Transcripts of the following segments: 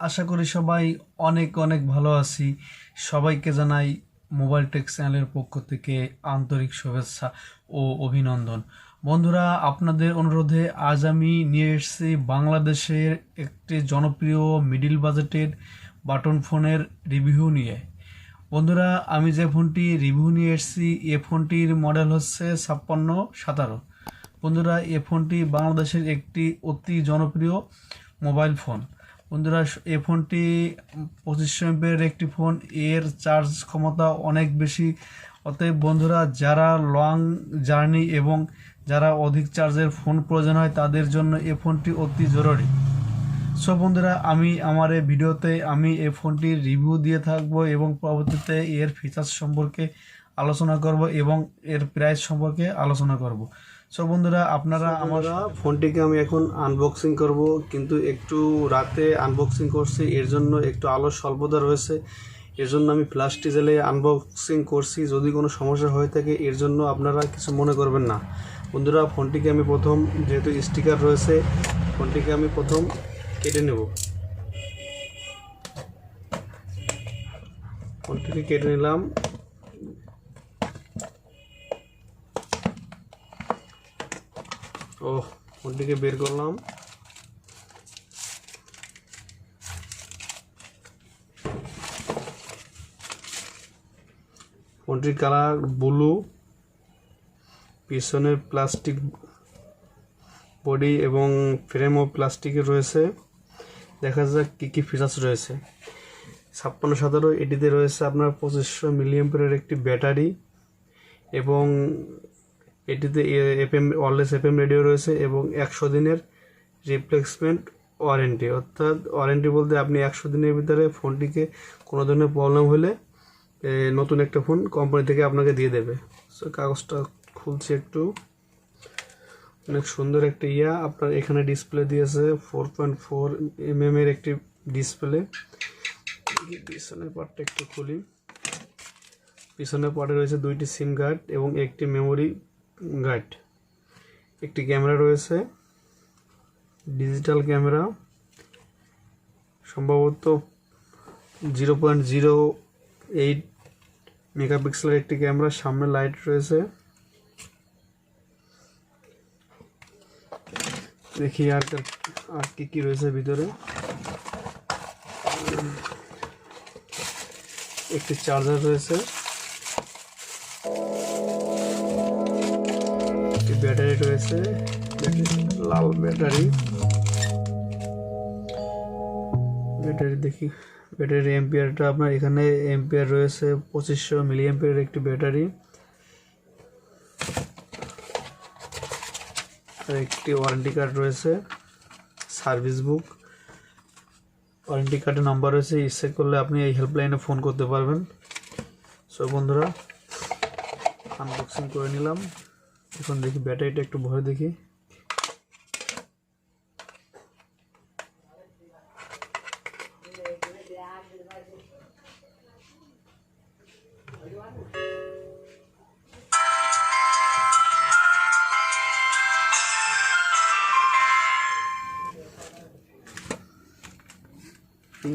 আশা করি সবাই অনেক অনেক ভালো আছি। সবাইকে জানাই মোবাইল টেক চ্যানেলের পক্ষ থেকে আন্তরিক শুভেচ্ছা ও অভিনন্দন। বন্ধুরা, আপনাদের অনুরোধে আজ আমি নিয়ে এসেছি বাংলাদেশের একটি জনপ্রিয় মিডিল বাজেটের বাটন ফোনের রিভিউ নিয়ে। বন্ধুরা, আমি যে ফোনটি রিভিউ নিয়ে এসেছি এ ফোনটির মডেল হচ্ছে 5617। বন্ধুরা, এ ফোনটি বাংলাদেশের একটি অতি জনপ্রিয় মোবাইল ফোন। বন্ধুরা, এই ফোনটি 2500 এমপির একটি ফোন, এর চার্জ ক্ষমতা অনেক বেশি। অতএব বন্ধুরা, যারা লং জার্নি এবং যারা অধিক চার্জের ফোন প্রয়োজন হয় তাদের জন্য এই ফোনটি অতি জরুরি। সো বন্ধুরা, আমি আমার এই ভিডিওতে আমি এই ফোনটির রিভিউ দিয়ে থাকবো এবং পরবর্তীতে এর ফিচার্স সম্পর্কে আলোচনা করব এবং এর প্রাইস সম্পর্কে আলোচনা করব। সো বন্ধুরা, আপনারা ফোনটিকে আমি এখন আনবক্সিং করব, কিন্তু একটু রাতে আনবক্সিং করছি, এর জন্য একটু আলোর স্বল্পতা রয়েছে। এর জন্য আমি ফ্ল্যাশটি জ্বালিয়ে আনবক্সিং করছি। যদি কোনো সমস্যা হয়ে থাকে এর জন্য আপনারা কিছু মনে করবেন না। বন্ধুরা, ফোনটিকে আমি প্রথম, যেহেতু স্টিকার রয়েছে, ফোনটিকে আমি প্রথম কেটে নেব। ফোনটিকে কেটে নিলাম। ফোনটিকে বের করলাম। ফোনটির কালার ব্লু, পিছনের প্লাস্টিক বডি এবং ফ্রেমও প্লাস্টিকের রয়েছে। দেখা যাক কী কী ফিচার্স রয়েছে। 5617 এটিতে রয়েছে আপনার 2500 মিলিঅ্যাম্পিয়ারের একটি ব্যাটারি এবং এটিতে ওয়্যারলেস এফএম রেডিও রয়েছে এবং 100 দিনের রিপ্লেসমেন্ট ওয়ারেন্টি। অর্থাৎ ওয়ারেন্টি বলতে আপনি 100 দিনের ভিতরে ফোনটিকে কোনো ধরনের প্রবলেম হলে নতুন একটা ফোন কোম্পানি থেকে আপনাকে দিয়ে দেবে। সো কাগজটা খুলছি একটু। অনেক সুন্দর একটা আপনার এখানে ডিসপ্লে দিয়েছে 4.4 mm এর একটি ডিসপ্লে। পিছনের পার্টটা একটু খুলি। পিছনের পার্টে রয়েছে 2টি সিম গার্ড এবং একটি মেমোরি গার্ড। একটি ক্যামেরা রয়েছে, ডিজিটাল ক্যামেরা, সম্ভবত 0.08 মেগাপিক্সেলের একটি ক্যামেরা। সামনে লাইট রয়েছে। দেখি আর কি রয়েছে ভিতরে। একটি চার্জার রয়েছে, একটি ব্যাটারি রয়েছে, লাল ব্যাটারি। দেখি ব্যাটারির এম্পিয়ারটা আপনার এখানে এম্পিয়ার রয়েছে 2500 মিলিঅ্যাম্পিয়ারের একটি ব্যাটারি। একটি ওয়ারেন্টি কার্ড রয়েছে, সার্ভিস বুক। ওয়ারেন্টি কার্ডের নাম্বার রয়েছে, ইচ্ছে করলে আপনি এই হেল্পলাইনে ফোন করতে পারবেন। সো বন্ধুরা, আনবক্সিং করে নিলাম। এখন দেখি ব্যাটারিটা একটু ভরে দেখি।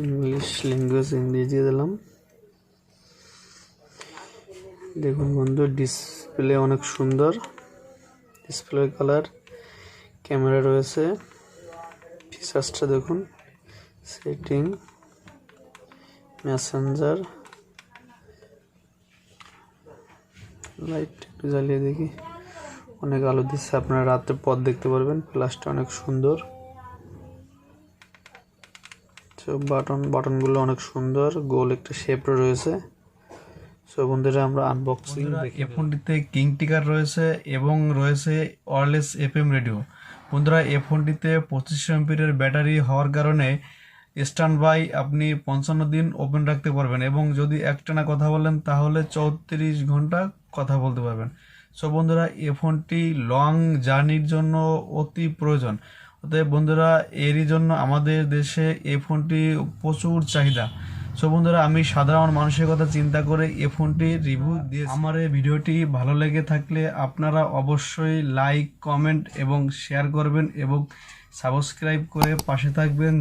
ইংলিশ ল্যাঙ্গুয়েজ ইংরেজি দিলাম। দেখুন বন্ধু, ডিসপ্লে অনেক সুন্দর। ডিসপ্লের কালার, ক্যামেরা রয়েছে, ফিচার্সটা দেখুন, সেটিং, মেসেঞ্জার, লাইট একটু জ্বালিয়ে দেখি। অনেক আলো দিচ্ছে, আপনারা রাতে পথ দেখতে পারবেন। প্লাসটা অনেক সুন্দর। বাটনগুলো অনেক সুন্দর, গোল একটা শেপ রয়েছে। সো বন্ধুরা, আমরা আনবক্সিং দেখি। এই ফোনটিতে কিং টিকার রয়েছে এবং রয়েছে ওয়্যারলেস এফএম রেডিও। বন্ধুরা, এই ফোনটিতে 2500 এমপির ব্যাটারি হওয়ার কারণে স্ট্যান্ড বাই আপনি 55 দিন ওপেন রাখতে পারবেন এবং যদি একটানা কথা বলেন তাহলে 34 ঘন্টা কথা বলতে পারবেন। সো বন্ধুরা, এই ফোনটি লং জার্নির জন্য অতি প্রয়োজন। অতএব বন্ধুরা, এরই জন্য আমাদের দেশে এই ফোনটি প্রচুর চাহিদা। সো বন্ধুরা, আমি সাধারণ মানুষের কথা চিন্তা করে এই ফোনটি রিভিউ দিয়েছি। আমার এই ভিডিওটি ভালো লেগে থাকলে আপনারা অবশ্যই লাইক, কমেন্ট এবং শেয়ার করবেন এবং সাবস্ক্রাইব করে পাশে থাকবেন।